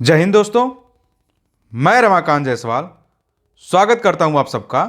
जय हिंद दोस्तों। मैं रमाकांत जायसवाल स्वागत करता हूं आप सबका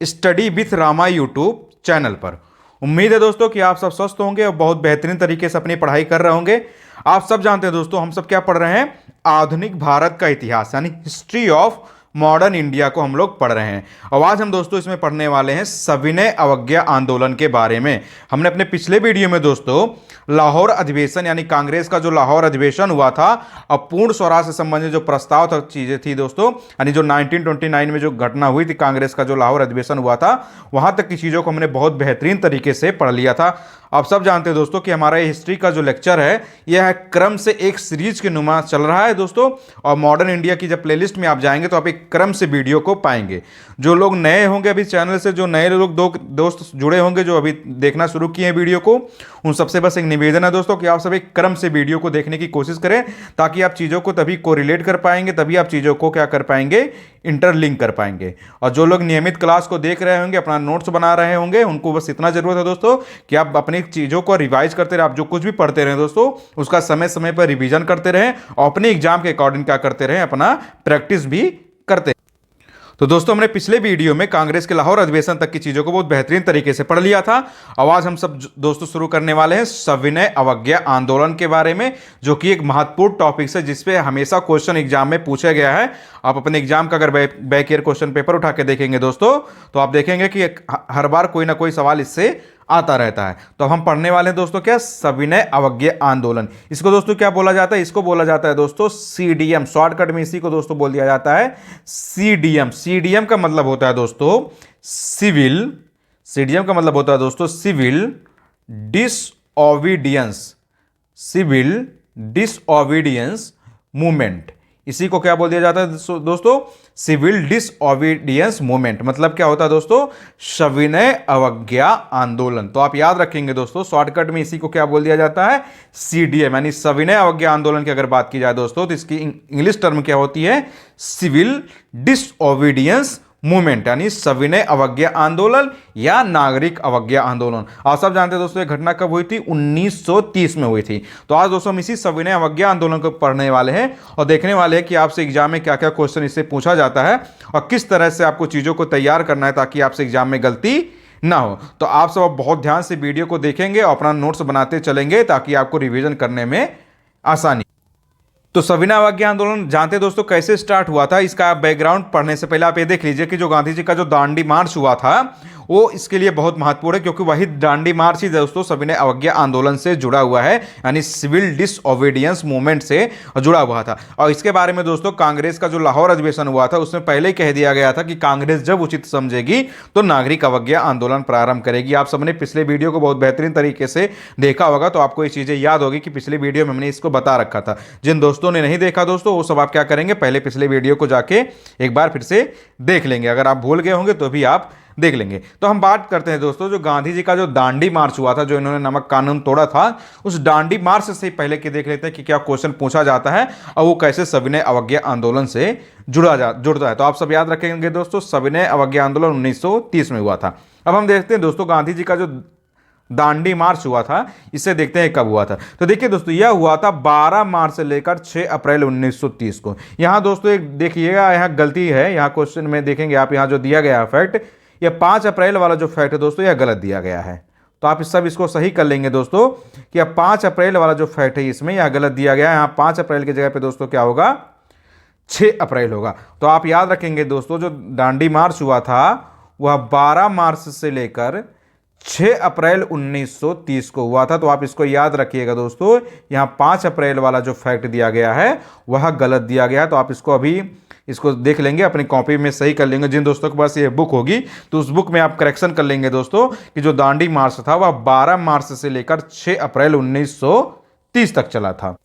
study with Rama YouTube channel पर। उम्मीद है दोस्तों कि आप सब स्वस्थ होंगे और बहुत बेहतरीन तरीके से अपनी पढ़ाई कर रहे होंगे। आप सब जानते हैं दोस्तों, हम सब क्या पढ़ रहे हैं? आधुनिक भारत का इतिहास यानी हिस्ट्री ऑफ मॉडर्न इंडिया को हम लोग पढ़ रहे हैं। और आज हम दोस्तों इसमें पढ़ने वाले हैं सविनय अवज्ञा आंदोलन के बारे में। हमने अपने पिछले वीडियो में दोस्तों लाहौर अधिवेशन यानी कांग्रेस का जो लाहौर अधिवेशन हुआ था और पूर्ण स्वराज से संबंधित जो प्रस्ताव था चीजें थी दोस्तों, यानी जो 1929 में जो घटना हुई थी कांग्रेस का जो लाहौर अधिवेशन हुआ था, वहां तक की चीजों को हमने बहुत बेहतरीन तरीके से पढ़ लिया था। आप सब जानते हैं दोस्तों कि हमारा हिस्ट्री का जो लेक्चर है यह क्रम से एक सीरीज के नुमा चल रहा है दोस्तों। और मॉडर्न इंडिया की जब प्लेलिस्ट में आप जाएंगे तो आप एक क्रम से वीडियो को पाएंगे। जो लोग नए होंगे अभी चैनल से, जो नए लोग दोस्त जुड़े होंगे जो अभी देखना शुरू किए हैं वीडियो को, उन सबसे बस एक निवेदन है दोस्तों कि आप सब एक क्रम से वीडियो को देखने की कोशिश करें, ताकि आप चीज़ों को तभी कोरिलेट कर पाएंगे, तभी आप चीज़ों को क्या कर पाएंगे, इंटरलिंक कर पाएंगे। और जो लोग नियमित क्लास को देख रहे होंगे, अपना नोट्स बना रहे होंगे, उनको बस इतना जरूरत है दोस्तों कि आप अपनी चीज़ों को रिवाइज करते रहे। आप जो कुछ भी पढ़ते रहे दोस्तों उसका समय समय पर रिवीजन करते रहें और अपने एग्जाम के अकॉर्डिंग क्या करते रहें, अपना प्रैक्टिस भी करते। तो दोस्तों हमने पिछले वीडियो में कांग्रेस के लाहौर अधिवेशन तक की चीजों को बहुत बेहतरीन तरीके से पढ़ लिया था। आज हम सब दोस्तों शुरू करने वाले हैं सविनय अवज्ञा आंदोलन के बारे में, जो कि एक महत्वपूर्ण टॉपिक है जिसपे हमेशा क्वेश्चन एग्जाम में पूछा गया है। आप अपने एग्जाम का अगर बैक ईयर क्वेश्चन पेपर उठा के देखेंगे दोस्तों तो आप देखेंगे कि हर बार कोई ना कोई सवाल इससे आता रहता है। तो अब हम पढ़ने वाले हैं दोस्तों क्या, सविनय अवज्ञा आंदोलन। इसको दोस्तों क्या बोला जाता है? इसको बोला जाता है दोस्तों सीडीएम। शॉर्टकट में इसी को दोस्तों बोल दिया जाता है सीडीएम। सीडीएम का मतलब होता है दोस्तों सिविल, सीडीएम का मतलब होता है दोस्तों civil disobedience, civil disobedience movement. इसी को क्या बोल दिया जाता है दोस्तों? Civil disobedience movement. मतलब क्या होता है दोस्तों? सविनय अवज्ञा आंदोलन। तो आप याद रखेंगे दोस्तों, शॉर्टकट में इसी को क्या बोल दिया जाता है? सीडीएम, यानी सविनय अवज्ञा आंदोलन की अगर बात की जाए दोस्तों तो इसकी इंग्लिश टर्म क्या होती है? सिविल डिसओबीडियंस मूवमेंट, यानी सविनय अवज्ञा आंदोलन या नागरिक अवज्ञा आंदोलन। आप सब जानते हैं दोस्तों ये घटना कब हुई थी? 1930 में हुई थी। तो आज दोस्तों हम इसी सविनय अवज्ञा आंदोलन को पढ़ने वाले हैं और देखने वाले हैं कि आपसे एग्जाम में क्या क्या क्वेश्चन इससे पूछा जाता है और किस तरह से आपको चीजों को तैयार करना है ताकि आपसे एग्जाम में गलती ना हो। तो आप सब बहुत ध्यान से वीडियो को देखेंगे और अपना नोट्स बनाते चलेंगे ताकि आपको रिविजन करने में आसानी। तो सविनय अवज्ञा आंदोलन जानते हैं दोस्तों कैसे स्टार्ट हुआ था? इसका बैकग्राउंड पढ़ने से पहले आप ये देख लीजिए कि जो गांधी जी का जो दांडी मार्च हुआ था वो इसके लिए बहुत महत्वपूर्ण है, क्योंकि वही दांडी मार्च ही दोस्तों सविनय अवज्ञा आंदोलन से जुड़ा हुआ है, यानी सिविल डिसओबीडियंस मूवमेंट से जुड़ा हुआ था। और इसके बारे में दोस्तों कांग्रेस का जो लाहौर अधिवेशन हुआ था उसमें पहले ही कह दिया गया था कि कांग्रेस जब उचित समझेगी तो नागरिक अवज्ञा आंदोलन प्रारंभ करेगी। आप सबने पिछले वीडियो को बहुत बेहतरीन तरीके से देखा होगा तो आपको ये चीजें याद होगी कि पिछले वीडियो में हमने इसको बता रखा था। जिन दोस्तों ने नहीं देखा दोस्तों वो सब आप क्या करेंगे, पहले पिछले वीडियो को जाके एक बार फिर से देख लेंगे। अगर आप भूल गए होंगे तो भी आप देख लेंगे। तो हम बात करते हैं दोस्तों जो गांधी जी का जो दांडी मार्च हुआ था, जो इन्होंने नमक कानून तोड़ा था, उस दांडी मार्च से पहले के देख लेते हैं कि क्या क्वेश्चन पूछा जाता है और वो कैसे सविनय अवज्ञा आंदोलन से जुड़ता है। तो आप सब याद रखेंगे दोस्तों सविनय अवज्ञा आंदोलन 1930 में हुआ था। अब हम देखते हैं दोस्तों गांधी जी का जो दांडी मार्च हुआ था इससे देखते हैं कब हुआ था। तो देखिए दोस्तों यह हुआ था 12 मार्च से लेकर 6 अप्रैल 1930 को। यहां दोस्तों एक देखिएगा, यहां गलती है, यहां क्वेश्चन में देखेंगे आप, यहां जो दिया गया है फैक्ट, यह 5 अप्रैल वाला जो फैक्ट है दोस्तों यह गलत दिया गया है। तो आप इस सब इसको सही कर लेंगे दोस्तों कि अब 5 अप्रैल वाला जो फैक्ट है इसमें यह गलत दिया गया है। यहाँ 5 अप्रैल की जगह पे दोस्तों क्या होगा? 6 अप्रैल होगा। तो आप याद रखेंगे दोस्तों जो दांडी मार्च हुआ था वह 12 मार्च से लेकर 6 अप्रैल 1930 को हुआ था। तो आप इसको याद रखिएगा दोस्तों, यहाँ 5 अप्रैल वाला जो फैक्ट दिया गया है वह गलत दिया गया है। तो आप इसको अभी इसको देख लेंगे, अपनी कॉपी में सही कर लेंगे। जिन दोस्तों के पास ये बुक होगी तो उस बुक में आप करेक्शन कर लेंगे दोस्तों कि जो दांडी मार्च था वह 12 मार्च से लेकर 6 अप्रैल 1930 तक चला था।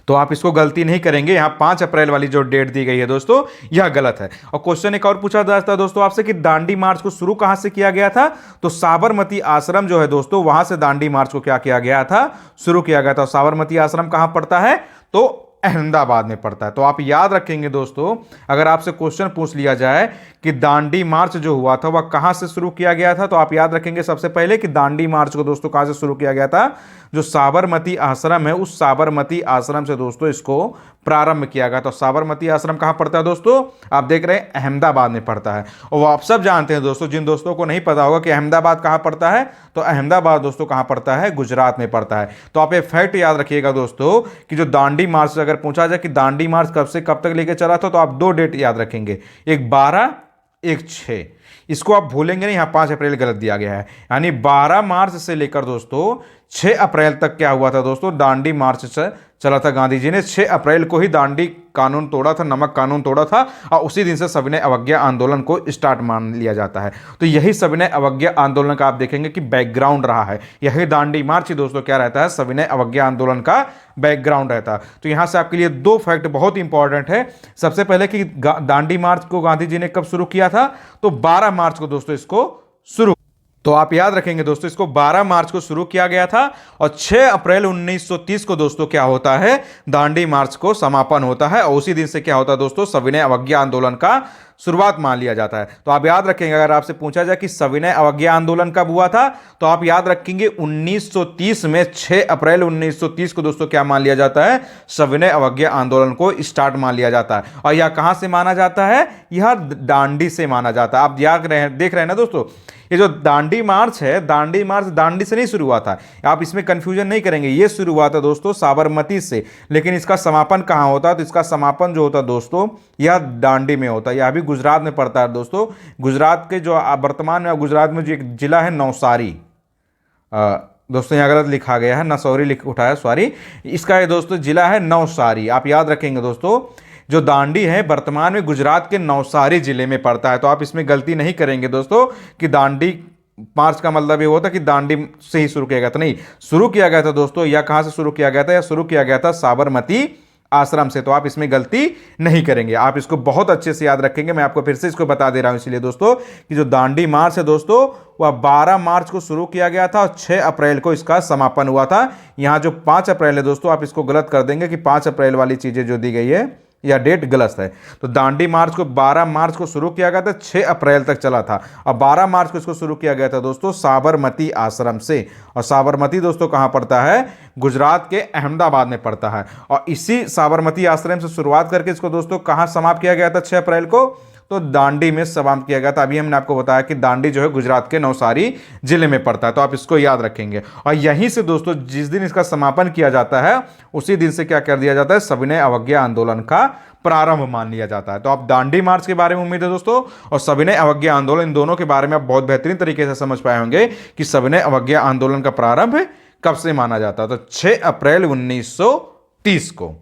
तो आप इसको गलती नहीं करेंगे। यहां 5 अप्रैल वाली जो डेट दी गई है दोस्तों यह गलत है। और क्वेश्चन एक और पूछा जाता है दोस्तों आपसे कि दांडी मार्च को शुरू कहां से किया गया था? तो साबरमती आश्रम जो है दोस्तों वहां से दांडी मार्च को क्या किया गया था? शुरू किया गया था। साबरमती आश्रम कहां पड़ता है? तो अहमदाबाद में पड़ता है। तो आप याद रखेंगे दोस्तों, अगर आपसे क्वेश्चन पूछ लिया जाए कि दांडी मार्च जो हुआ था वह कहां से शुरू किया गया था। तो आप याद रखेंगे सबसे पहले कि दांडी मार्च को दोस्तों कहां से शुरू किया गया था, जो साबरमती आश्रम है उस साबरमती आश्रम से दोस्तों इसको प्रारंभ किया गया। तो साबरमती आश्रम कहां पड़ता है दोस्तों, आप देख रहे हैं अहमदाबाद में पड़ता है। और आप सब जानते हैं दोस्तों, जिन दोस्तों को नहीं पता होगा कि अहमदाबाद कहां पड़ता है, तो अहमदाबाद दोस्तों कहां पड़ता है, गुजरात में पड़ता है। तो आप ये फैक्ट याद रखिएगा दोस्तों कि जो दांडी मार्च अगर पूछा जाए कि दांडी मार्च कब से कब तक लेकर चला था, तो आप दो डेट याद रखेंगे, एक 12 एक 6। इसको आप भूलेंगे नहीं, यहां 5 अप्रैल गलत दिया गया है, यानी 12 मार्च से लेकर दोस्तों 6 अप्रैल तक क्या हुआ था दोस्तों, दांडी मार्च से चला था। गांधी जी ने 6 अप्रैल को ही दांडी कानून तोड़ा था, नमक कानून तोड़ा था, और उसी दिन से सविनय अवज्ञा आंदोलन को स्टार्ट मान लिया जाता है। तो यही सविनय अवज्ञा आंदोलन का आप देखेंगे कि बैकग्राउंड रहा है, यही दांडी मार्च ही दोस्तों क्या रहता है, सविनय अवज्ञा आंदोलन का बैकग्राउंड रहता है। तो यहां से आपके लिए दो फैक्ट बहुत इंपॉर्टेंट है। सबसे पहले कि दांडी मार्च को गांधी जी ने कब शुरू किया था, तो 12 मार्च को दोस्तों इसको शुरू, तो आप याद रखेंगे दोस्तों इसको 12 मार्च को शुरू किया गया था, और 6 अप्रैल 1930 को दोस्तों क्या होता है, दांडी मार्च को समापन होता है, और उसी दिन से क्या होता है दोस्तों, सविनय अवज्ञा आंदोलन का शुरुआत मान लिया जाता है। तो आप याद रखेंगे, अगर आपसे पूछा जाए कि सविनय अवज्ञा आंदोलन कब हुआ था, तो आप याद रखेंगे 1930 में 6 अप्रैल 1930 को दोस्तों क्या मान लिया जाता है, सविनय अवज्ञा आंदोलन को स्टार्ट मान लिया जाता है। और यह कहां से माना जाता है, यह दांडी से माना जाता है। आप देख रहे हैं ना दोस्तों, ये जो दांडी मार्च है, दांडी मार्च दांडी से नहीं शुरू हुआ था, आप इसमें कंफ्यूजन नहीं करेंगे, ये शुरू हुआ था दोस्तों साबरमती से, लेकिन इसका समापन कहां होता है, तो इसका समापन जो होता है दोस्तों यह दांडी में होता है। यह भी गुजरात में पड़ता है दोस्तों। गुजरात के जो वर्तमान में गुजरात में जो एक जिला है नवसारी, दोस्तों यहाँ गलत लिखा गया है, नसौरी लिख उठाया, सॉरी, इसका ये दोस्तों जिला है नवसारी। आप याद रखेंगे दोस्तों, जो दांडी है वर्तमान में गुजरात के नवसारी जिले में पड़ता है। तो आप इसमें गलती नहीं करेंगे दोस्तों कि दांडी मार्च का मतलब ये होता कि दांडी से ही शुरू किया गया था, नहीं, शुरू किया गया था दोस्तों, यह कहां से शुरू किया गया था, यह शुरू किया गया था साबरमती आश्रम से। तो आप इसमें गलती नहीं करेंगे, आप इसको बहुत अच्छे से याद रखेंगे। मैं आपको फिर से इसको बता दे रहा हूं इसलिए दोस्तों कि जो दांडी मार्च है दोस्तों वह 12 मार्च को शुरू किया गया था और 6 अप्रैल को इसका समापन हुआ था। यहां जो 5 अप्रैल है दोस्तों, आप इसको गलत कर देंगे कि 5 अप्रैल वाली चीजें जो दी गई है यह डेट गलत है। तो दांडी मार्च को 12 मार्च को शुरू किया गया था, 6 अप्रैल तक चला था, और 12 मार्च को इसको शुरू किया गया था दोस्तों साबरमती आश्रम से। और साबरमती दोस्तों कहां पड़ता है, गुजरात के अहमदाबाद में पड़ता है। और इसी साबरमती आश्रम से शुरुआत करके इसको दोस्तों कहां समाप्त किया गया था 6 अप्रैल को, तो दांडी में समाप्त किया गया था। अभी हमने आपको बताया कि दांडी जो है गुजरात के नवसारी जिले में पड़ता है। तो आप इसको याद रखेंगे। और यहीं से दोस्तों जिस दिन इसका समापन किया जाता है उसी दिन से क्या कर दिया जाता है, सविनय अवज्ञा आंदोलन का प्रारंभ मान लिया जाता है। तो आप दांडी मार्च के बारे में उम्मीद है दोस्तों और सविनय अवज्ञा आंदोलन, इन दोनों के बारे में आप बहुत बेहतरीन तरीके से समझ पाए होंगे कि सविनय अवज्ञा आंदोलन का प्रारंभ कब से माना जाता है, तो 6 अप्रैल 1930 को।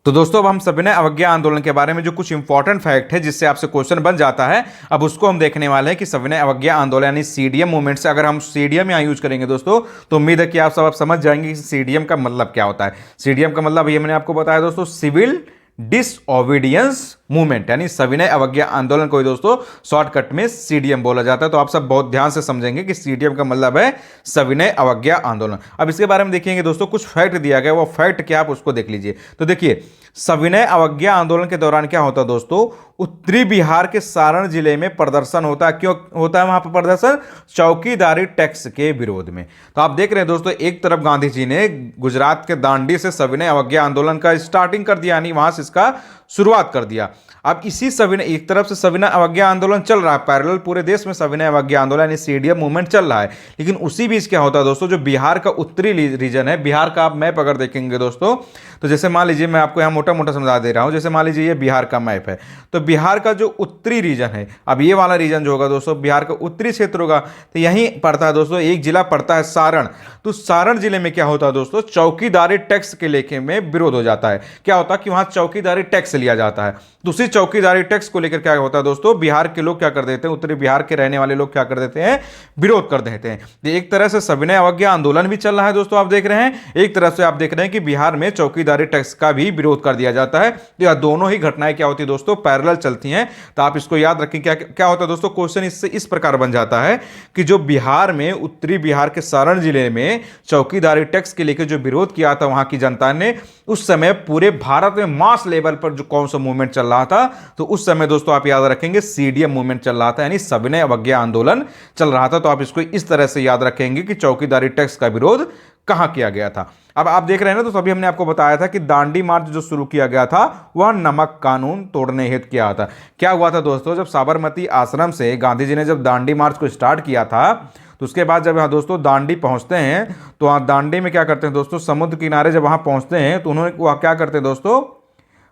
तो दोस्तों अब हम सविनय अवज्ञा आंदोलन के बारे में जो कुछ इंपॉर्टेंट फैक्ट है जिससे आपसे क्वेश्चन बन जाता है, अब उसको हम देखने वाले हैं कि सविनय अवज्ञा आंदोलन यानी सीडीएम मूवमेंट से अगर हम सीडीएम यहाँ यूज करेंगे दोस्तों, तो उम्मीद है कि आप सब समझ जाएंगे कि सीडीएम का मतलब क्या होता है। सीडीएम का मतलब ये मैंने आपको बताया दोस्तों, सिविल डिसओबीडियंस मूवमेंट, यानी सविनय अवज्ञा आंदोलन को दोस्तों शॉर्टकट में सीडीएम बोला जाता है। तो आप सब बहुत ध्यान से समझेंगे कि सीडीएम का मतलब है सविनय अवज्ञा आंदोलन। अब इसके बारे में देखेंगे दोस्तों, कुछ फैक्ट दिया गया, वो फैक्ट क्या आप उसको देख लीजिए। तो देखिए सविनय अवज्ञा आंदोलन के दौरान क्या होता है दोस्तों, उत्तरी बिहार के सारण जिले में प्रदर्शन होता है। क्यों होता है वहां पर प्रदर्शन, चौकीदारी टैक्स के विरोध में। तो आप देख रहे हैं दोस्तों, एक तरफ गांधी जी ने गुजरात के दांडी से सविनय अवज्ञा आंदोलन का स्टार्टिंग कर दिया, यानी वहां से इसका शुरुआत कर दिया। अब इसी सविनय, एक तरफ से सविनय अवज्ञा आंदोलन चल रहा है, पैरेलल पूरे देश में सविनय अवज्ञा आंदोलन यानी सीडीएम मूवमेंट चल रहा है, लेकिन उसी बीच क्या होता है दोस्तों, जो बिहार का उत्तरी रीजन है, बिहार का आप मैप अगर देखेंगे दोस्तों, तो जैसे मान लीजिए मैं आपको यहाँ मोटा मोटा समझा दे रहा हूँ, जैसे मान लीजिए ये बिहार का मैप है, तो बिहार का जो उत्तरी रीजन है, अब ये वाला रीजन जो होगा दोस्तों बिहार का उत्तरी क्षेत्र होगा, तो यहीं पड़ता है दोस्तों एक जिला पड़ता है सारण। तो सारण जिले में क्या होता है दोस्तों, चौकीदारी टैक्स के लेके में विरोध हो जाता है। क्या होता है कि वहां चौकीदारी टैक्स लिया जाता है, तो उसी चौकीदारी टैक्स को लेकर क्या होता है दोस्तों, बिहार के लोग क्या कर देते हैं, उत्तरी बिहार के रहने वाले लोग क्या कर देते हैं, विरोध कर देते हैं। एक तरह से सविनय अवज्ञा आंदोलन भी चल रहा है दोस्तों, आप देख रहे हैं, एक तरफ से आप देख रहे हैं कि बिहार में चौकीदारी टैक्स का भी विरोध कर दिया जाता है। तो यह दोनों ही घटनाएं क्या होती है दोस्तों, पैरेलल चलती हैं। तो आप इसको याद रखें। क्या क्या होता है दोस्तों, क्वेश्चन इससे इस प्रकार बन जाता है कि जो बिहार में, उत्तरी बिहार के सारण जिले में चौकीदारी टैक्स के लेकर जो विरोध किया था वहां की जनता ने, उस समय पूरे भारत में मास लेवल पर जो कौन सा मूवमेंट चल रहा था, तो उस समय दोस्तों आप याद रखेंगे सीडीएम मूवमेंट चल रहा था, यानी सविनय अवज्ञा आंदोलन चल रहा था। तो आप इसको इस तरह से याद रखेंगे कि चौकीदारी टैक्स का विरोध कहां किया गया था। अब आप देख रहे हैं ना, तो अभी हमने आपको बताया था कि दांडी मार्च जो शुरू किया गया था वह नमक कानून तोड़ने हेतु किया था। क्या हुआ था दोस्तों, जब साबरमती आश्रम से गांधी जी ने जब दांडी मार्च को स्टार्ट किया था, तो उसके बाद जब यहाँ दोस्तों दांडी पहुंचते हैं, तो वहाँ दांडी में क्या करते हैं दोस्तों, समुद्र किनारे जब वहाँ पहुंचते हैं तो उन्होंने वह क्या करते हैं दोस्तों,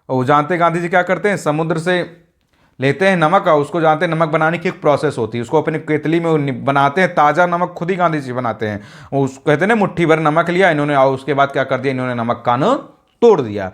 वो जानते हैं गांधी जी क्या करते हैं, समुद्र से लेते हैं नमक, और उसको जानते हैं नमक बनाने की एक प्रोसेस होती है, उसको अपनी केतली में बनाते हैं, ताज़ा नमक खुद ही गांधी जी बनाते हैं। उस कहते हैं ना, मुट्ठी भर नमक लिया इन्होंने और उसके बाद क्या कर दिया, इन्होंने नमक कानून तोड़ दिया।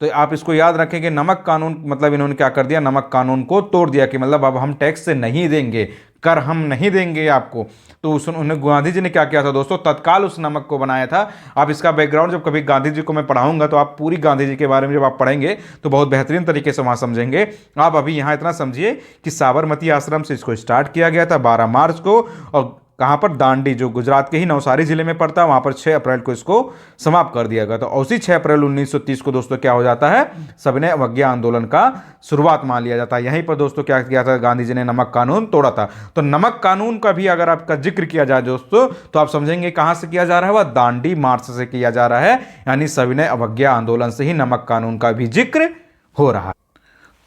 तो आप इसको याद रखें कि नमक कानून मतलब इन्होंने क्या कर दिया, नमक कानून को तोड़ दिया, कि मतलब अब हम टैक्स से नहीं देंगे, कर हम नहीं देंगे आपको। तो उन्होंने गांधी जी ने क्या किया था दोस्तों, तत्काल उस नमक को बनाया था। आप इसका बैकग्राउंड जब कभी गांधी जी को मैं पढ़ाऊंगा तो आप पूरी गांधी जी के बारे में जब आप पढ़ेंगे तो बहुत बेहतरीन तरीके से वहां समझेंगे। आप अभी यहाँ इतना समझिए कि साबरमती आश्रम से इसको स्टार्ट किया गया था 12 मार्च को, और कहाँ पर, दांडी जो गुजरात के ही नवसारी जिले में पड़ता है, वहाँ पर 6 अप्रैल को इसको समाप्त कर दिया गया। तो उसी 6 अप्रैल 1930 को दोस्तों क्या हो जाता है, सविनय अवज्ञा आंदोलन का शुरुआत मान लिया जाता है। यहीं पर दोस्तों क्या किया था, गांधी जी ने नमक कानून तोड़ा था। तो नमक कानून का भी अगर आपका जिक्र किया जाए दोस्तों, तो आप समझेंगे कहाँ से किया जा रहा है, वह दांडी मार्च से किया जा रहा है, यानी सविनय अवज्ञा आंदोलन से ही नमक कानून का भी जिक्र हो रहा है।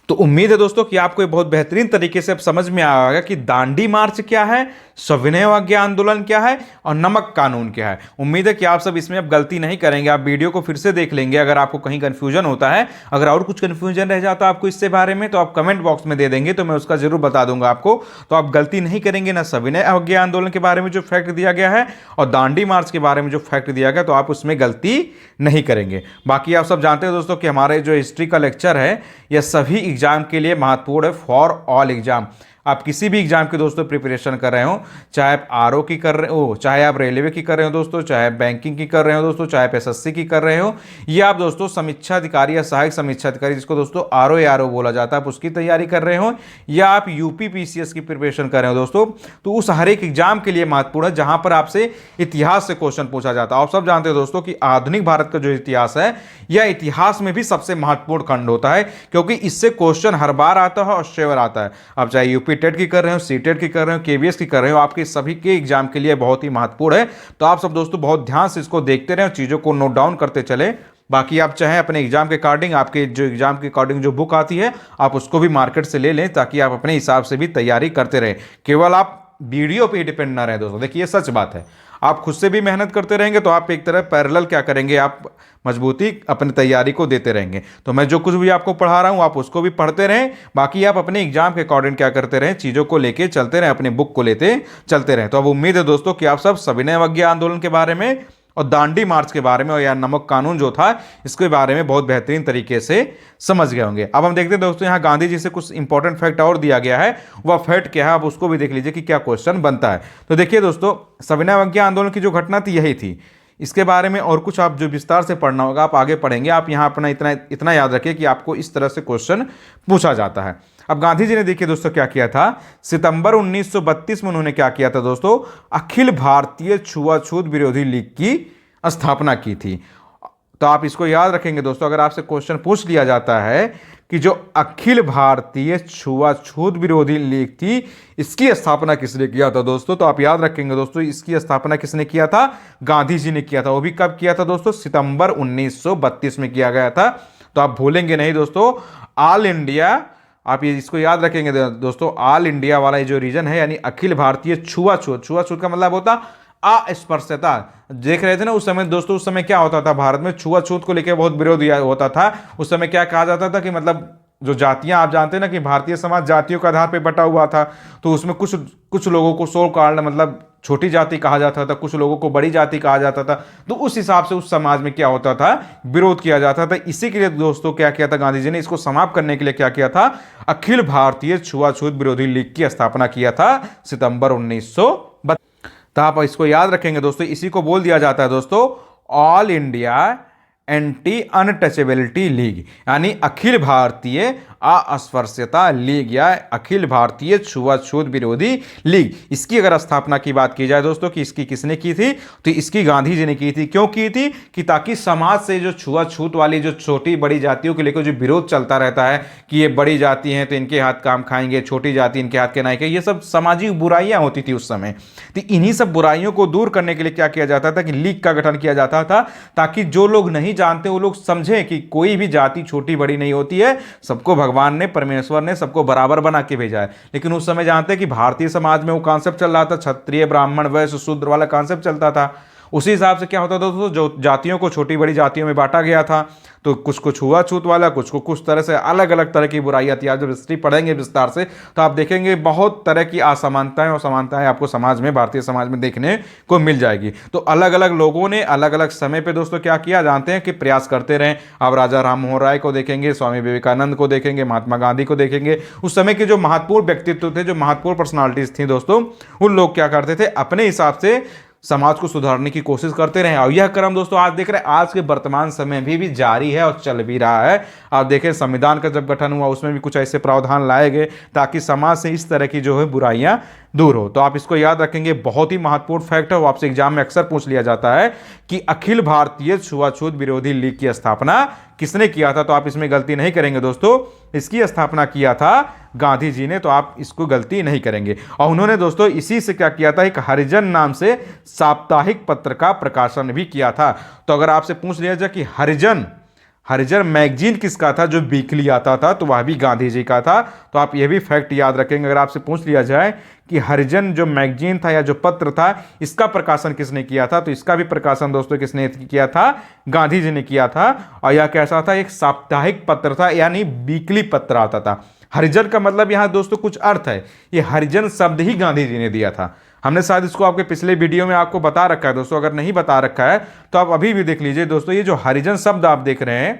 तो उम्मीद है दोस्तों कि आपको बहुत बेहतरीन तरीके से अब समझ में आया होगा कि दांडी मार्च क्या है, सविनय अवज्ञा आंदोलन क्या है और नमक कानून क्या है। उम्मीद है कि आप सब इसमें अब गलती नहीं करेंगे। आप वीडियो को फिर से देख लेंगे अगर आपको कहीं कंफ्यूजन होता है। अगर और कुछ कंफ्यूजन रह जाता है आपको इससे बारे में, तो आप कमेंट बॉक्स में दे देंगे, तो मैं उसका जरूर बता दूंगा आपको। तो आप गलती नहीं करेंगे ना, सविनय अवज्ञा आंदोलन के बारे में जो फैक्ट दिया गया है और दांडी मार्च के बारे में जो फैक्ट दिया गया, तो आप उसमें गलती नहीं करेंगे। बाकी आप सब जानते हैं दोस्तों कि हमारे जो हिस्ट्री का लेक्चर है यह सभी एग्जाम के लिए महत्वपूर्ण है, फॉर ऑल एग्जाम। आप किसी भी एग्जाम की दोस्तों प्रिपरेशन कर रहे हो, चाहे आप आरओ की कर रहे हो, चाहे आप रेलवे की कर रहे हो दोस्तों, चाहे बैंकिंग की कर रहे हो दोस्तों, चाहे आप एसएससी की कर रहे हो, या आप दोस्तों समीक्षा अधिकारी या सहायक समीक्षा अधिकारी जिसको दोस्तों आरओ बोला जाता है, आप उसकी तैयारी कर रहे हो, या आप यूपी पीसीएस की प्रिपरेशन कर रहे हो दोस्तों, तो उस हर एक एग्जाम के लिए महत्वपूर्ण है जहां पर आपसे इतिहास से क्वेश्चन पूछा जाता है। आप सब जानते हो दोस्तों कि आधुनिक भारत का जो इतिहास है, यह इतिहास में भी सबसे महत्वपूर्ण खंड होता है, क्योंकि इससे क्वेश्चन हर बार आता है और श्योर आता है। आप चाहे यूपी टेट की कर रहे हो, सीटेट की कर रहे हो, केवीएस की कर रहे हो, आपके सभी के एग्जाम के लिए बहुत ही महत्वपूर्ण है। तो आप सब दोस्तों बहुत ध्यान से इसको देखते रहें, चीजों को नोट डाउन करते चले। बाकी आप चाहें अपने एग्जाम के अकॉर्डिंग, आपके जो एग्जाम के अकॉर्डिंग जो बुक आती है आप उसको भी मार्केट से ले लें, ताकि आप अपने हिसाब से भी तैयारी करते रहें। केवल आप वीडियो पे डिपेंड ना रहे दोस्तों। देखिए सच बात है, आप खुद से भी मेहनत करते रहेंगे तो आप एक तरह पैरेलल क्या करेंगे, आप मजबूती अपनी तैयारी को देते रहेंगे। तो मैं जो कुछ भी आपको पढ़ा रहा हूं आप उसको भी पढ़ते रहें। बाकी आप अपने एग्जाम के अकॉर्डिंग क्या करते रहें, चीज़ों को लेके चलते रहें, अपने बुक को लेते चलते रहें। तो अब उम्मीद है दोस्तों कि आप सब सविनय अवज्ञा आंदोलन के बारे में और दांडी मार्च के बारे में और या नमक कानून जो था इसके बारे में बहुत बेहतरीन तरीके से समझ गए होंगे। अब हम देखते हैं दोस्तों यहाँ गांधी जी से कुछ इंपॉर्टेंट फैक्ट और दिया गया है, वह फैक्ट क्या है आप उसको भी देख लीजिए कि क्या क्वेश्चन बनता है। तो देखिए दोस्तों, सविनय अवज्ञा आंदोलन की जो घटना थी यही थी। इसके बारे में और कुछ आप जो विस्तार से पढ़ना होगा आप आगे पढ़ेंगे। आप यहाँ अपना इतना याद रखिए कि आपको इस तरह से क्वेश्चन पूछा जाता है। अब गांधी जी ने देखिए दोस्तों क्या किया था, सितंबर 1932 में उन्होंने क्या किया था दोस्तों, अखिल भारतीय छुआछूत विरोधी लीग की स्थापना की थी। तो आप इसको याद रखेंगे दोस्तों, अगर आपसे क्वेश्चन पूछ लिया जाता है कि जो अखिल भारतीय छुआछूत विरोधी लीग थी इसकी स्थापना किसने किया था दोस्तों, तो आप याद रखेंगे दोस्तों इसकी स्थापना किसने किया था, गांधी जी ने किया था। वो भी कब किया था दोस्तों, सितंबर 1932 में किया गया था। तो आप भूलेंगे नहीं दोस्तों, ऑल इंडिया, आप ये इसको याद रखेंगे दोस्तों, ऑल इंडिया वाला जो रीजन है, यानी अखिल भारतीय छुआछूत, छुआछूत का मतलब होता अस्पृश्यता। देख रहे थे ना उस समय दोस्तों, उस समय क्या होता था भारत में, छुआछूत को लेकर बहुत विरोध होता था। उस समय क्या कहा जाता था कि मतलब जो जातियां, आप जानते हैं ना कि भारतीय समाज जातियों के आधार पर बटा हुआ था, तो उसमें कुछ लोगों को सो कॉल्ड मतलब छोटी जाति कहा जाता था, कुछ लोगों को बड़ी जाति कहा जाता था। तो उस हिसाब से उस समाज में क्या होता था, विरोध किया जाता था। इसी के लिए दोस्तों क्या किया था गांधी जी ने, इसको समाप्त करने के लिए क्या किया था, अखिल भारतीय छुआछूत विरोधी लीग की स्थापना किया था सितंबर 1932। तो आप इसको याद रखेंगे दोस्तों, इसी को बोल दिया जाता है दोस्तों all India anti untouchability league, यानी अखिल भारतीय अस्पृश्यता लीग या अखिल भारतीय छुआछूत विरोधी लीग। इसकी अगर स्थापना की बात की जाए दोस्तों कि इसकी किसने की थी, तो इसकी गांधी जी ने की थी। क्यों की थी? कि ताकि समाज से जो छुआछूत वाली जो छोटी बड़ी जातियों को लेकर जो विरोध चलता रहता है कि ये बड़ी जाति हैं तो इनके हाथ काम खाएंगे, छोटी जाति इनके हाथ के नायक, ये सब सामाजिक बुराइयां होती थी उस समय। तो इन्हीं सब बुराइयों को दूर करने के लिए क्या किया जाता था कि लीग का गठन किया जाता था, ताकि जो लोग नहीं जानते वो लोग समझें कि कोई भी जाति छोटी बड़ी नहीं होती है, सबको भगवान ने, परमेश्वर ने सबको बराबर बना के भेजा है। लेकिन उस समय जानते हैं कि भारतीय समाज में वो कॉन्सेप्ट चल रहा था, क्षत्रिय ब्राह्मण वैश्य शूद्र वाला कॉन्सेप्ट चलता था। उसी हिसाब से क्या होता था दोस्तों, जो जातियों को छोटी बड़ी जातियों में बांटा गया था, तो कुछ को छुआछूत वाला, कुछ को कुछ तरह से अलग अलग तरह की बुराइयां थी। आप जब हिस्ट्री पढ़ेंगे विस्तार से तो आप देखेंगे बहुत तरह की असमानताएं और समानताएं आपको समाज में, भारतीय समाज में देखने को मिल जाएगी। तो अलग अलग लोगों ने अलग अलग समय पे दोस्तों क्या किया जानते हैं कि प्रयास करते रहे। आप राजा राम मोहन राय को देखेंगे, स्वामी विवेकानंद को देखेंगे, महात्मा गांधी को देखेंगे। उस समय के जो महत्वपूर्ण व्यक्तित्व थे, जो महत्वपूर्ण पर्सनालिटीज थी दोस्तों, उन लोग क्या करते थे, अपने हिसाब से समाज को सुधारने की कोशिश करते रहे। और यह क्रम दोस्तों आज देख रहे हैं, आज के वर्तमान समय भी जारी है और चल भी रहा है। आप देखें संविधान का जब गठन हुआ उसमें भी कुछ ऐसे प्रावधान लाए गए ताकि समाज से इस तरह की जो है बुराइयां दूर हो। तो आप इसको याद रखेंगे, बहुत ही महत्वपूर्ण फैक्ट है, वो आपसे एग्जाम में अक्सर पूछ लिया जाता है कि अखिल भारतीय छुआछूत विरोधी लीग की स्थापना किसने किया था। तो आप इसमें गलती नहीं करेंगे दोस्तों, इसकी स्थापना किया था गांधी जी ने, तो आप इसको गलती नहीं करेंगे। और उन्होंने दोस्तों इसी से क्या किया था, एक हरिजन नाम से साप्ताहिक पत्र का प्रकाशन भी किया था। तो अगर आपसे पूछ लिया जाए कि हरिजन मैगजीन किसका था, जो वीकली आता था, तो वह भी गांधी जी का था। तो आप यह भी फैक्ट याद रखेंगे। अगर आपसे पूछ लिया जाए कि हरिजन जो मैगजीन था या जो पत्र था, इसका प्रकाशन किसने किया था, तो इसका भी प्रकाशन दोस्तों किसने किया था, गांधी जी ने किया था। और यह कैसा था, एक साप्ताहिक पत्र था, यानी वीकली पत्र आता था। हरिजन का मतलब यहां दोस्तों कुछ अर्थ है, ये हरिजन शब्द ही गांधी जी ने दिया था। हमने शायद इसको आपके पिछले वीडियो में आपको बता रखा है दोस्तों, अगर नहीं बता रखा है तो आप अभी भी देख लीजिए दोस्तों। ये जो हरिजन शब्द आप देख रहे हैं,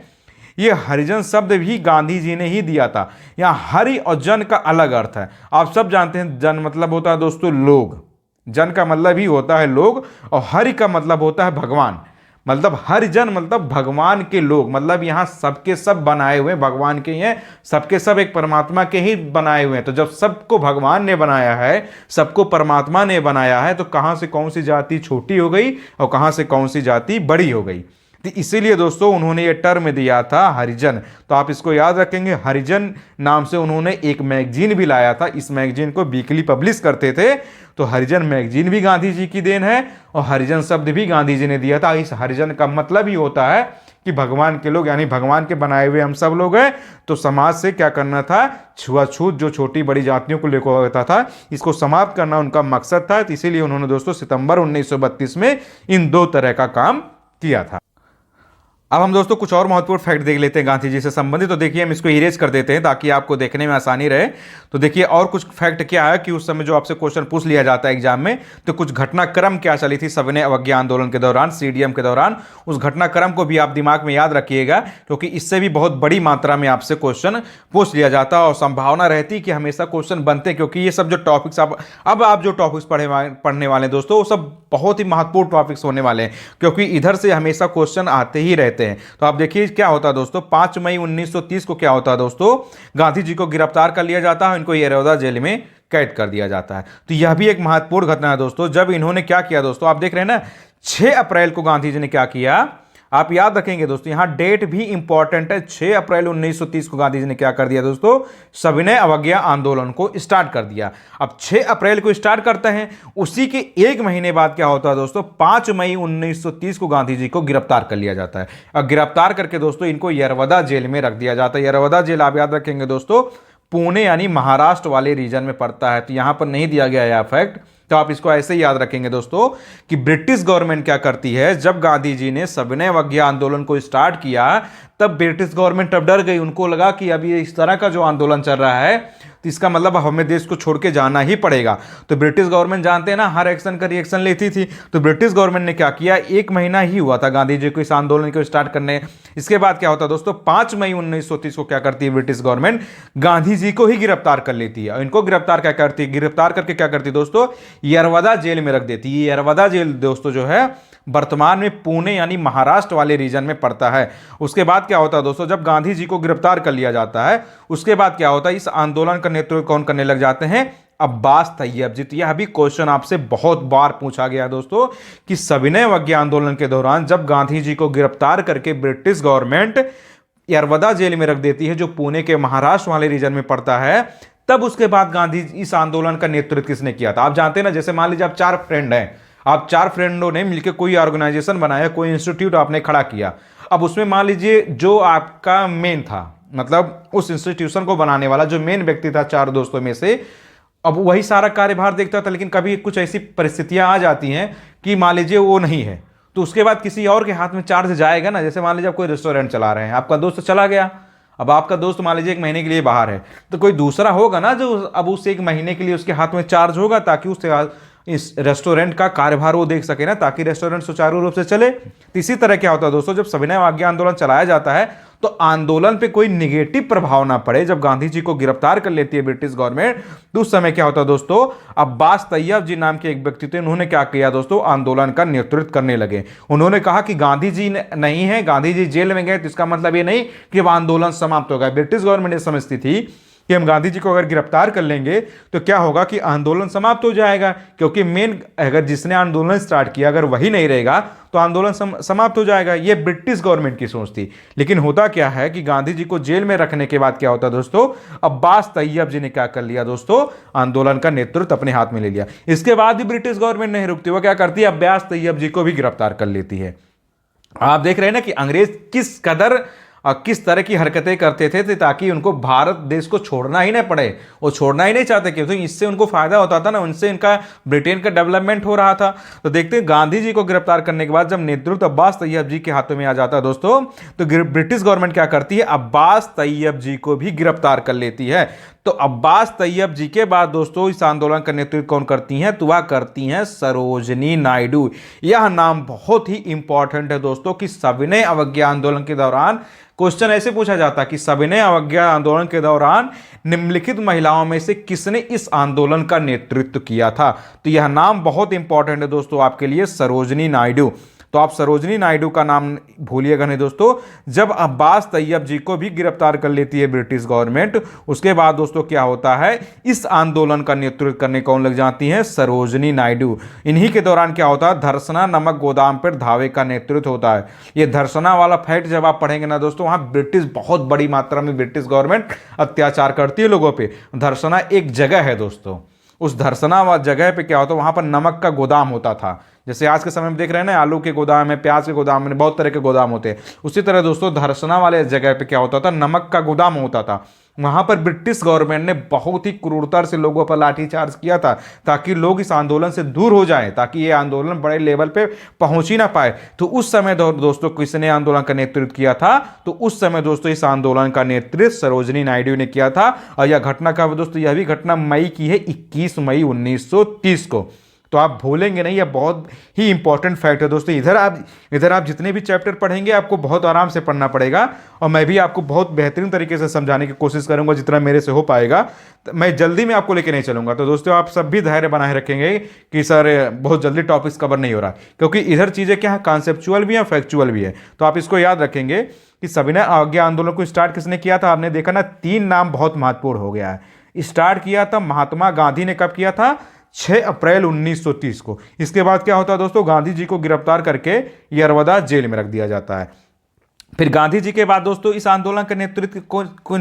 ये हरिजन शब्द भी गांधी जी ने ही दिया था। यहाँ हरि और जन का अलग अर्थ है। आप सब जानते हैं जन मतलब होता है दोस्तों लोग, जन का मतलब ही होता है लोग, और हरि का मतलब होता है भगवान। मतलब हरिजन मतलब भगवान के लोग, मतलब यहाँ सबके सब बनाए हुए भगवान के ही हैं, सबके सब एक परमात्मा के ही बनाए हुए हैं। तो जब सबको भगवान ने बनाया है, सबको परमात्मा ने बनाया है, तो कहाँ से कौन सी जाति छोटी हो गई और कहाँ से कौन सी जाति बड़ी हो गई। तो इसीलिए दोस्तों उन्होंने ये टर्म दिया था हरिजन। तो आप इसको याद रखेंगे, हरिजन नाम से उन्होंने एक मैगजीन भी लाया था। इस मैगजीन को वीकली पब्लिश करते थे। तो हरिजन मैगजीन भी गांधी जी की देन है और हरिजन शब्द भी गांधी जी ने दिया था। इस हरिजन का मतलब ही होता है कि भगवान के लोग, यानी भगवान के बनाए हुए हम सब लोग हैं। तो समाज से क्या करना था, छुआछूत जो छोटी बड़ी जातियों को लेकर होता था, इसको समाप्त करना उनका मकसद था। तो इसीलिए उन्होंने दोस्तों सितंबर 1932 में इन दो तरह का काम किया था। अब हम दोस्तों कुछ और महत्वपूर्ण फैक्ट देख लेते हैं गांधी जी से संबंधित। तो देखिए हम इसको इरेज कर देते हैं ताकि आपको देखने में आसानी रहे। तो देखिए और कुछ फैक्ट क्या है कि उस समय जो आपसे क्वेश्चन पूछ लिया जाता है एग्जाम में, तो कुछ घटनाक्रम क्या चली थी सविनय अवज्ञा आंदोलन के दौरान, सीडीएम के दौरान, उस घटनाक्रम को भी आप दिमाग में याद रखिएगा, क्योंकि इससे भी बहुत बड़ी मात्रा में आपसे क्वेश्चन पूछ लिया जाता है और संभावना रहती कि हमेशा क्वेश्चन बनते, क्योंकि ये सब जो टॉपिक्स अब आप जो टॉपिक्स पढ़ने वाले हैं दोस्तों, वो सब बहुत ही महत्वपूर्ण टॉपिक्स होने वाले हैं, क्योंकि इधर से हमेशा क्वेश्चन आते ही रहते हैं। तो आप देखिए क्या होता है दोस्तों, 5 मई 1930 को क्या होता है दोस्तों, गांधी जी को गिरफ्तार कर लिया जाता है, इनको येरवदा जेल में कैद कर दिया जाता है। तो यह भी एक महत्वपूर्ण घटना है दोस्तों। जब इन्होंने क्या किया दोस्तों, आप देख रहे हैं ना, 6 अप्रैल को गांधी जी ने क्या किया, आप याद रखेंगे दोस्तों, यहां डेट भी इंपॉर्टेंट है। 6 अप्रैल 1930 को गांधी जी ने क्या कर दिया दोस्तों, सविनय अवज्ञा आंदोलन को स्टार्ट कर दिया। अब 6 अप्रैल को स्टार्ट करते हैं, उसी के एक महीने बाद क्या होता है दोस्तों, 5 मई 1930 को गांधी जी को गिरफ्तार कर लिया जाता है। और गिरफ्तार करके दोस्तों इनको येरवदा जेल में रख दिया जाता है। येरवदा जेल आप याद रखेंगे दोस्तों, पुणे यानी महाराष्ट्र वाले रीजन में पड़ता है। तो यहां पर नहीं दिया गया यह फैक्ट, तो आप इसको ऐसे ही याद रखेंगे दोस्तों कि ब्रिटिश गवर्नमेंट क्या करती है, जब गांधी जी ने सविनय अवज्ञा आंदोलन को स्टार्ट किया, तब ब्रिटिश गवर्नमेंट अब डर गई। उनको लगा कि अब ये इस तरह का जो आंदोलन चल रहा है, तो इसका मतलब हमें देश को छोड़ के जाना ही पड़ेगा। तो ब्रिटिश गवर्नमेंट जानते हैं ना, हर एक्शन का रिएक्शन लेती थी। तो ब्रिटिश गवर्नमेंट ने क्या किया, 1 महीना ही हुआ था गांधी जी को इस आंदोलन को स्टार्ट करने। इसके बाद क्या होता दोस्तों, 5 मई 1930 को क्या करती है ब्रिटिश गवर्नमेंट, गांधी जी को ही गिरफ्तार कर लेती है। और इनको गिरफ्तार क्या करती है, गिरफ्तार करके क्या करती है दोस्तों, येरवदा जेल में रख देती है। येरवदा जेल दोस्तों जो है वर्तमान में पुणे यानी महाराष्ट्र वाले रीजन में पड़ता है। उसके बाद क्या होता है दोस्तों, जब गांधी जी को गिरफ्तार कर लिया जाता है, उसके बाद क्या होता है, इस आंदोलन का नेतृत्व कौन करने लग जाते हैं, अब्बास तैयब जी। तो यह भी क्वेश्चन आपसे बहुत बार पूछा गया है दोस्तों कि सविनय अवज्ञा आंदोलन के दौरान जब गांधी जी को गिरफ्तार करके ब्रिटिश गवर्नमेंट यरवदा जेल में रख देती है, जो पुणे के महाराष्ट्र वाले रीजन में पड़ता है, तब उसके बाद गांधी इस आंदोलन का नेतृत्व किसने किया था। आप जानते हैं ना, जैसे मान लीजिए आप 4 फ्रेंड हैं, आप 4 फ्रेंडों ने मिलकर कोई ऑर्गेनाइजेशन बनाया, कोई इंस्टीट्यूट आपने खड़ा किया। अब उसमें मान लीजिए जो आपका मेन था, मतलब उस इंस्टीट्यूशन को बनाने वाला जो मेन व्यक्ति था 4 दोस्तों में से, अब वही सारा कार्यभार देखता था, लेकिन कभी कुछ ऐसी परिस्थितियां आ जाती हैं कि मान लीजिए वो नहीं है, तो उसके बाद किसी और के हाथ में चार्ज जाएगा ना। जैसे मान लीजिए आप कोई रेस्टोरेंट चला रहे हैं, आपका दोस्त चला गया, अब आपका दोस्त मान लीजिए 1 महीने के लिए बाहर है, तो कोई दूसरा होगा ना जो अब उस 1 महीने के लिए उसके हाथ में चार्ज होगा, ताकि उससे इस रेस्टोरेंट का कार्यभार वो देख सके ना, ताकि रेस्टोरेंट सुचारू रूप से चले। तो इसी तरह क्या होता है दोस्तों, जब सविनय अवज्ञा आंदोलन चलाया जाता है तो आंदोलन पे कोई निगेटिव प्रभाव ना पड़े। जब गांधी जी को गिरफ्तार कर लेती है ब्रिटिश गवर्नमेंट, तो उस समय क्या होता है दोस्तों, अब्बास तैयब जी नाम के एक व्यक्ति थे, उन्होंने क्या किया दोस्तों, आंदोलन का नेतृत्व करने लगे। उन्होंने कहा कि गांधी जी नहीं है, गांधी जी जेल में गए, तो इसका मतलब ये नहीं कि अब आंदोलन समाप्त हो गया। ब्रिटिश गवर्नमेंट ये समझती थी कि हम गांधी जी को अगर गिरफ्तार कर लेंगे तो क्या होगा कि आंदोलन समाप्त हो जाएगा, क्योंकि मेन अगर जिसने आंदोलन स्टार्ट किया अगर वही नहीं रहेगा तो आंदोलन समाप्त हो जाएगा। ये ब्रिटिश गवर्नमेंट की सोच थी। लेकिन होता क्या है कि गांधी जी को जेल में रखने के बाद क्या होता दोस्तों, अब्बास तैयब जी ने क्या कर लिया दोस्तों, आंदोलन का नेतृत्व अपने हाथ में ले लिया। इसके बाद भी ब्रिटिश गवर्नमेंट नहीं रुकती, वो क्या करती है, अब्बास तैयब जी को भी गिरफ्तार कर लेती है। आप देख रहे हैं ना कि अंग्रेज किस कदर किस तरह की हरकतें करते थे ताकि उनको भारत देश को छोड़ना ही नहीं पड़े। वो छोड़ना ही नहीं चाहते, क्योंकि इससे उनको फायदा होता था ना, उनसे इनका ब्रिटेन का डेवलपमेंट हो रहा था। तो देखते हैं गांधी जी को गिरफ्तार करने के बाद जब नेतृत्व अब्बास तैयब जी के हाथों में आ जाता है दोस्तों, तो ब्रिटिश गवर्नमेंट क्या करती है, अब्बास तैयब जी को भी गिरफ्तार कर लेती है। तो अब्बास तैयब जी के बाद दोस्तों इस आंदोलन का नेतृत्व कौन करती हैं, तो वह करती हैं सरोजनी नायडू। यह नाम बहुत ही इंपॉर्टेंट है दोस्तों कि सविनय अवज्ञा आंदोलन के दौरान क्वेश्चन ऐसे पूछा जाता कि सविनय अवज्ञा आंदोलन के दौरान निम्नलिखित महिलाओं में से किसने इस आंदोलन का नेतृत्व किया था। तो यह नाम बहुत इंपॉर्टेंट है दोस्तों आपके लिए, सरोजनी नायडू। तो आप सरोजनी नायडू का नाम भूलिएगा नहीं दोस्तों। जब अब्बास तैयब जी को भी गिरफ्तार कर लेती है ब्रिटिश गवर्नमेंट, उसके बाद दोस्तों क्या होता है, इस आंदोलन का नेतृत्व करने कौन लग जाती हैं, सरोजनी नायडू। इन्हीं के दौरान क्या होता है, धरसना नमक गोदाम पर धावे का नेतृत्व होता है। ये धरसना वाला फैक्ट जब आप पढ़ेंगे ना दोस्तों, वहां ब्रिटिश बहुत बड़ी मात्रा में ब्रिटिश गवर्नमेंट अत्याचार करती है लोगों पर। धरसना एक जगह है दोस्तों, उस धरसना जगह पे क्या होता है, वहां पर नमक का गोदाम होता था। जैसे आज के समय में देख रहे हैं ना, आलू के गोदाम है, प्याज के गोदाम है, बहुत तरह के गोदाम होते हैं। उसी तरह दोस्तों धरसना वाले जगह पे क्या होता था, नमक का गोदाम होता था। वहां पर ब्रिटिश गवर्नमेंट ने बहुत ही क्रूरता से लोगों पर लाठीचार्ज किया था, ताकि लोग इस आंदोलन से दूर हो जाएं, ताकि ये आंदोलन बड़े लेवल पे पहुंच ही ना पाए। तो उस समय दोस्तों किसने आंदोलन का नेतृत्व किया था, तो उस समय दोस्तों इस आंदोलन का नेतृत्व सरोजनी नायडू ने किया था। और यह घटना का दोस्तों, यह भी घटना मई की है, 21 मई 1930 को। तो आप भूलेंगे नहीं, यह बहुत ही इंपॉर्टेंट फैक्ट है दोस्तों। इधर आप जितने भी चैप्टर पढ़ेंगे आपको बहुत आराम से पढ़ना पड़ेगा, और मैं भी आपको बहुत बेहतरीन तरीके से समझाने की कोशिश करूंगा जितना मेरे से हो पाएगा। तो मैं जल्दी में आपको लेके नहीं चलूंगा। तो दोस्तों आप सब भी धैर्य बनाए रखेंगे कि सर बहुत जल्दी टॉपिक्स कवर नहीं हो रहा, क्योंकि इधर चीज़ें क्या है, कॉन्सेप्चुअल भी है, फैक्चुअल भी है। तो आप इसको याद रखेंगे कि सविनय अवज्ञा आंदोलन को स्टार्ट किसने किया था। आपने देखा ना, 3 नाम बहुत महत्वपूर्ण हो गया है। स्टार्ट किया था महात्मा गांधी ने, कब किया था, 6 अप्रैल 1930 को। इसके बाद क्या होता है दोस्तों, गांधी जी को गिरफ्तार करके यरवदा जेल में रख दिया जाता है। फिर गांधी जी के बाद दोस्तों इस आंदोलन का नेतृत्व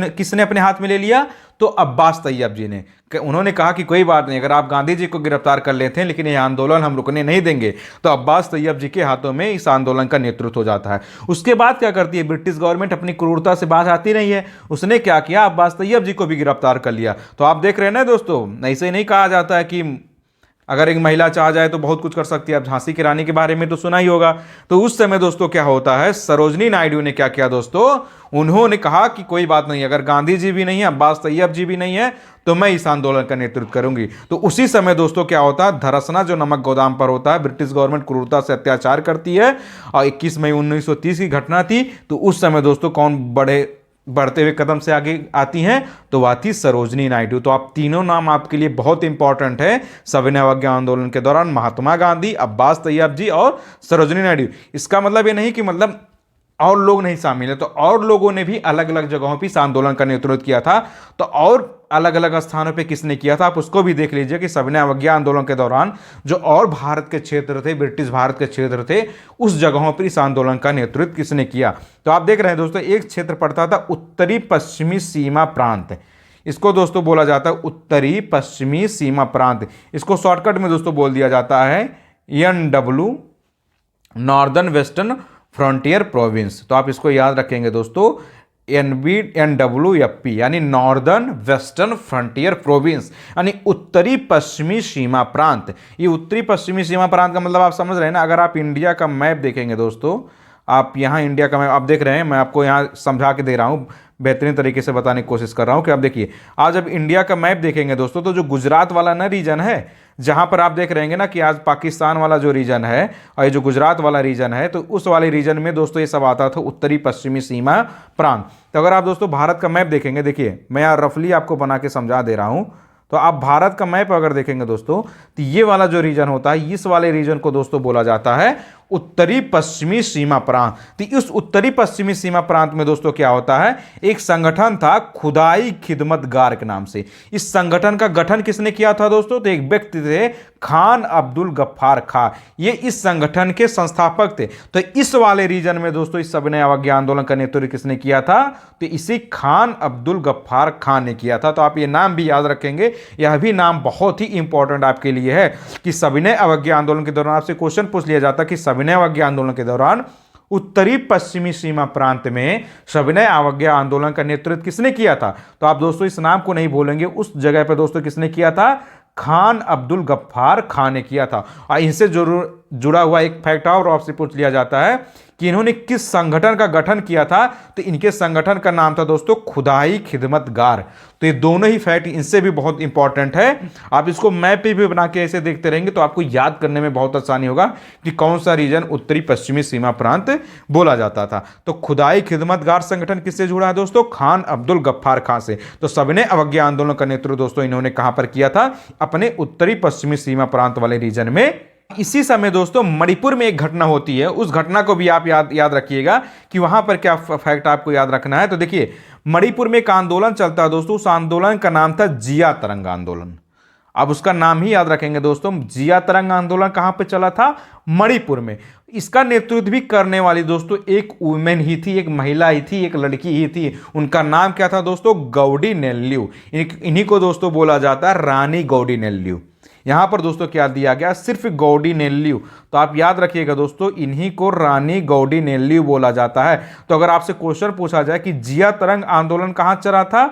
किसने अपने हाथ में ले लिया, तो अब्बास तैयब जी ने। उन्होंने कहा कि कोई बात नहीं, अगर आप गांधी जी को गिरफ्तार कर लेते हैं लेकिन यह आंदोलन हम रुकने नहीं देंगे। तो अब्बास तैयब जी के हाथों में इस आंदोलन का नेतृत्व हो जाता है। उसके बाद क्या करती है ब्रिटिश गवर्नमेंट, अपनी क्रूरता से बात आती नहीं है, उसने क्या किया, अब्बास तैयब जी को भी गिरफ्तार कर लिया। तो आप देख रहे हैं ना दोस्तों, ऐसे नहीं कहा जाता है कि अगर एक महिला चाह जाए तो बहुत कुछ कर सकती है। अब झांसी की रानी के बारे में तो सुना ही होगा। तो उस समय दोस्तों क्या होता है, सरोजनी नायडू ने क्या किया दोस्तों, उन्होंने कहा कि कोई बात नहीं, अगर गांधी जी भी नहीं है, अब्बास तैयब जी भी नहीं है, तो मैं इस आंदोलन का नेतृत्व करूंगी। तो उसी समय दोस्तों क्या होता है, धरसना जो नमक गोदाम पर होता है, ब्रिटिश गवर्नमेंट क्रूरता से अत्याचार करती है, और 21 मई 1930 की घटना थी। तो उस समय दोस्तों कौन बड़े बढ़ते हुए कदम से आगे आती हैं तो वह थी सरोजनी नायडू। तो आप तीनों नाम आपके लिए बहुत इंपॉर्टेंट है सविनय अवज्ञा आंदोलन के दौरान, महात्मा गांधी, अब्बास तैयब जी और सरोजनी नायडू। इसका मतलब ये नहीं कि मतलब और लोग नहीं शामिल है, तो और लोगों ने भी अलग अलग जगहों पर इस आंदोलन का नेतृत्व किया था। तो और अलग अलग स्थानों पे किसने किया था आप उसको भी देख लीजिए कि सविनय अवज्ञा आंदोलन के दौरान जो और भारत के क्षेत्र थे, ब्रिटिश भारत के क्षेत्र थे, उस जगहों पर इस आंदोलन का नेतृत्व किसने किया। तो आप देख रहे हैं दोस्तों, एक क्षेत्र पड़ता था उत्तरी पश्चिमी सीमा प्रांत। इसको दोस्तों बोला जाता है उत्तरी पश्चिमी सीमा प्रांत। इसको शॉर्टकट में दोस्तों बोल दिया जाता है NW, northern western frontier province. तो आप इसको याद रखेंगे दोस्तों, NWFP यानी नॉर्दर्न वेस्टर्न फ्रंटियर प्रोविंस, यानी उत्तरी पश्चिमी सीमा प्रांत। ये उत्तरी पश्चिमी सीमा प्रांत का मतलब आप समझ रहे हैं ना। अगर आप इंडिया का मैप देखेंगे दोस्तों, आप यहाँ इंडिया का मैप आप देख रहे हैं, मैं आपको यहाँ समझा के दे रहा हूँ, बेहतरीन तरीके से बताने की कोशिश कर रहा हूँ कि आप देखिए, आज जब इंडिया का मैप देखेंगे दोस्तों, तो जो गुजरात वाला ना रीजन है, जहां पर आप देख रहेंगे ना कि आज पाकिस्तान वाला जो रीजन है और ये जो गुजरात वाला रीजन है, तो उस वाले रीजन में दोस्तों ये सब आता था उत्तरी पश्चिमी सीमा प्रांत। तो अगर आप दोस्तों भारत का मैप देखेंगे, देखिए मैं यहाँ रफली आपको बना के समझा दे रहा हूं, तो आप भारत का मैप अगर देखेंगे दोस्तों, तो ये वाला जो रीजन होता है, इस वाले रीजन को दोस्तों बोला जाता है उत्तरी पश्चिमी सीमा प्रांत। तो इस उत्तरी पश्चिमी सीमा प्रांत में दोस्तों क्या होता है, एक संगठन था खुदाई खिदमतगार के नाम से। इस संगठन का गठन किसने किया था दोस्तों, तो एक व्यक्ति थे खान अब्दुल गफ्फार खां, ये इस संगठन के संस्थापक थे। तो इस वाले रीजन में दोस्तों इस सविनय अवज्ञा आंदोलन का नेतृत्व किसने किया था, तो इसी खान अब्दुल गफ्फार खां ने किया था। तो आप ये नाम भी याद रखेंगे, यह भी नाम बहुत ही इंपॉर्टेंट आपके लिए है कि सविनय अवज्ञा आंदोलन के दौरान आपसे क्वेश्चन पूछ लिया जाता कि सविनय अवज्ञा आंदोलन के दौरान उत्तरी पश्चिमी सीमा प्रांत में सविनय अवज्ञा आंदोलन का नेतृत्व किसने किया था। तो आप दोस्तों इस नाम को नहीं भूलेंगे, उस जगह पर दोस्तों किसने किया था, खान अब्दुल गफ्फार खां ने किया था। और इनसे जुड़ा हुआ एक फैक्ट और आपसे पूछ लिया जाता है कि इन्होंने किस संगठन का गठन किया था, तो इनके संगठन का नाम था दोस्तों खुदाई खिदमतगार। तो ये दोनों ही फैक्ट इनसे भी बहुत इंपॉर्टेंट है। आप इसको मैप पे भी बना के ऐसे देखते रहेंगे तो आपको याद करने में बहुत आसानी होगा कि कौन सा रीजन उत्तरी पश्चिमी सीमा प्रांत बोला जाता था। तो खुदाई खिदमतगार संगठन किससे जुड़ा है दोस्तों, खान अब्दुल गफ्फार खां से। तो सविनय अवज्ञा आंदोलन का नेतृत्व दोस्तों इन्होंने कहां पर किया था, अपने उत्तरी पश्चिमी सीमा प्रांत वाले रीजन में। इसी समय दोस्तों मणिपुर में एक घटना होती है, उस घटना को भी आप याद रखिएगा कि वहां पर क्या फैक्ट आपको याद रखना है। तो देखिए मणिपुर में एक आंदोलन चलता है दोस्तों, उस आंदोलन का नाम था जिया तरंग आंदोलन। अब उसका नाम ही याद रखेंगे दोस्तों, जिया तरंग आंदोलन कहां पे चला था, मणिपुर में। इसका नेतृत्व भी करने वाली दोस्तों एक वुमेन ही थी, एक महिला ही थी, एक लड़की ही थी। उनका नाम क्या था दोस्तों, गौडी नेल्लू। इन्हीं को दोस्तों बोला जाता है रानी गौडी नेल्लू। यहां पर दोस्तों क्या दिया गया, सिर्फ गौडी नेल्लू। तो आप याद रखिएगा दोस्तों, इन्हीं को रानी गौडी नेल्लू बोला जाता है। तो अगर आपसे क्वेश्चन पूछा जाए कि जिया तरंग आंदोलन कहां चला था,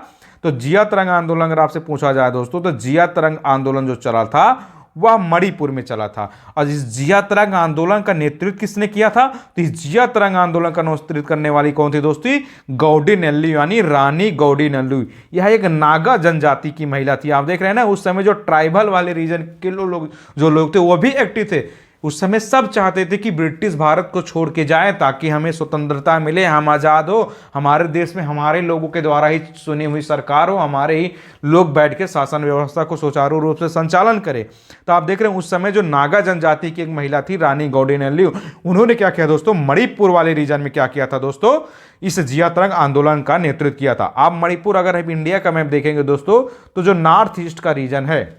तो जिया तरंग आंदोलन अगर आपसे पूछा जाए दोस्तों, तो जिया तरंग आंदोलन जो चला था वह मणिपुर में चला था। और इस जिया तरंग आंदोलन का नेतृत्व किसने किया था, तो इस जिया तरंग आंदोलन का नेतृत्व करने वाली कौन थी दोस्तों, गौडी नेल्लू यानी रानी गौडी नेल्लू। यह एक नागा जनजाति की महिला थी। आप देख रहे हैं ना, उस समय जो ट्राइबल वाले रीजन के लोग थे वो भी एक्टिव थे। उस समय सब चाहते थे कि ब्रिटिश भारत को छोड़ के जाए ताकि हमें स्वतंत्रता मिले, हम आज़ाद हो, हमारे देश में हमारे लोगों के द्वारा ही चुनी हुई सरकार हो, हमारे ही लोग बैठ के शासन व्यवस्था को सुचारू रूप से संचालन करें। तो आप देख रहे हैं उस समय जो नागा जनजाति की एक महिला थी रानी गौडी नेल्लू, उन्होंने क्या किया दोस्तों, मणिपुर वाले रीजन में क्या किया था दोस्तों, इस जिया तरंग आंदोलन का नेतृत्व किया था। आप मणिपुर अगर हम इंडिया का मैप देखेंगे दोस्तों, तो जो नॉर्थ ईस्ट का रीजन है,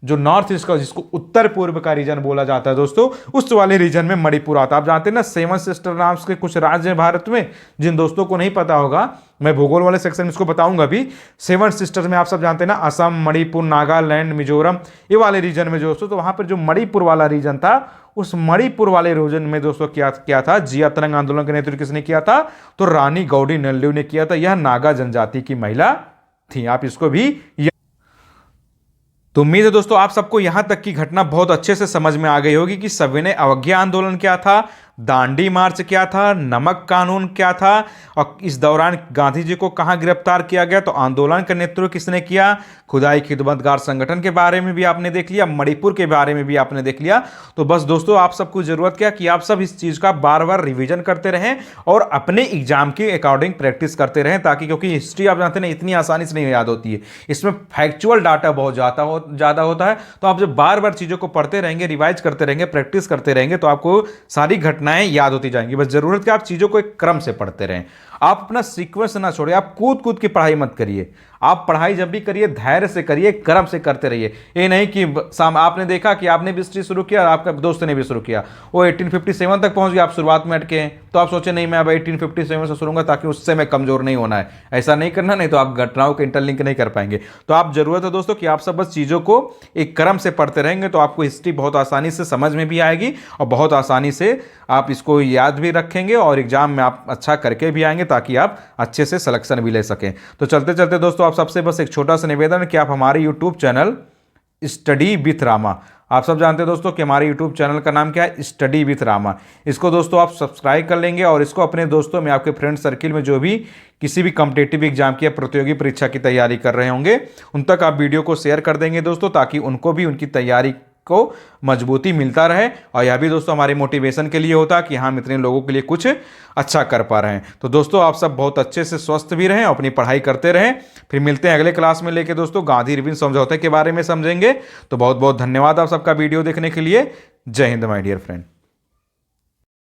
जो नॉर्थ ईस्ट का जिसको उत्तर पूर्व का रीजन बोला जाता है दोस्तों, उस वाले रीजन में मणिपुर आता है। आप जानते हैं ना, 7 सिस्टर नाम के कुछ राज्य हैं भारत में। जिन दोस्तों को नहीं पता होगा, मैं भूगोल वाले सेक्शन में इसको बताऊंगा भी। 7 सिस्टर्स में आप सब जानते हैं ना, असम, मणिपुर, नागालैंड, मिजोरम, ये वाले रीजन में दोस्तों, तो वहां पर जो मणिपुर वाला रीजन था, उस मणिपुर वाले रीजन में दोस्तों क्या था, जिया तरंग आंदोलन का नेतृत्व किसने किया था, तो रानी गौडी नेल्लू ने किया था। यह नागा जनजाति की महिला थी। आप इसको भी तो उम्मीद है दोस्तों आप सबको यहां तक की घटना बहुत अच्छे से समझ में आ गई होगी कि सविनय अवज्ञा आंदोलन क्या था, दांडी मार्च क्या था, नमक कानून क्या था, और इस दौरान गांधी जी को कहां गिरफ्तार किया गया, तो आंदोलन का नेतृत्व किसने किया, खुदाई खिदमतगार संगठन के बारे में भी आपने देख लिया, मणिपुर के बारे में भी आपने देख लिया। तो बस दोस्तों आप सबको जरूरत क्या कि आप सब इस चीज का बार बार रिवीजन करते रहें और अपने एग्जाम के अकॉर्डिंग प्रैक्टिस करते रहें, ताकि क्योंकि हिस्ट्री आप जानते हैं इतनी आसानी से नहीं याद होती है, इसमें फैक्चुअल डाटा बहुत ज़्यादा होता है। तो आप जब बार बार चीज़ों को पढ़ते रहेंगे, रिवाइज करते रहेंगे, प्रैक्टिस करते रहेंगे, तो आपको सारी घटनाएं याद होती जाएंगी। बस जरूरत है आप चीज़ों को एक क्रम से पढ़ते रहें, आप अपना सीक्वेंस ना छोड़िए, आप कूद कूद की पढ़ाई मत करिए। आप पढ़ाई जब भी करिए धैर्य से करिए, क्रम से करते रहिए। ये नहीं कि आपने देखा कि आपने भी हिस्ट्री शुरू किया, आपका दोस्त ने भी शुरू किया, वो 1857 तक पहुंच गया, आप शुरुआत में अटके हैं, तो आप सोचे नहीं मैं अब 1857 से शुरूंगा ताकि उससे मैं कमजोर नहीं होना है। ऐसा नहीं करना, नहीं तो आप घटनाओं के इंटरलिंक नहीं कर पाएंगे। तो आप जरूरत है दोस्तों कि आप सब बस चीज़ों को एक क्रम से पढ़ते रहेंगे, तो आपको हिस्ट्री बहुत आसानी से समझ में भी आएगी और बहुत आसानी से आप इसको याद भी रखेंगे और एग्जाम में आप अच्छा करके भी आएंगे, ताकि आप अच्छे से सिलेक्शन भी ले सकें। तो चलते चलते दोस्तों आप सबसे बस एक छोटा सा निवेदन है कि आप हमारे YouTube channel study with Rama, आप सब जानते हैं दोस्तों कि हमारे यूट्यूब चैनल का नाम क्या है, स्टडी विथ रामा। इसको दोस्तों आप सब्सक्राइब कर लेंगे और इसको अपने दोस्तों में, आपके फ्रेंड सर्किल में जो भी किसी भी कॉम्पिटिटिव एग्जाम की या प्रतियोगी परीक्षा की तैयारी कर रहे होंगे, उन तक आप वीडियो को शेयर कर देंगे दोस्तों, ताकि उनको भी उनकी तैयारी को मजबूती मिलता रहे। और यह भी दोस्तों हमारे मोटिवेशन के लिए होता है कि हम इतने लोगों के लिए कुछ अच्छा कर पा रहे हैं। तो दोस्तों आप सब बहुत अच्छे से स्वस्थ भी रहें, अपनी पढ़ाई करते रहें। फिर मिलते हैं अगले क्लास में लेके दोस्तों गांधी रिविजन समझौते के बारे में समझेंगे। तो बहुत बहुत धन्यवाद आप सबका वीडियो देखने के लिए। जय हिंद माय डियर फ्रेंड।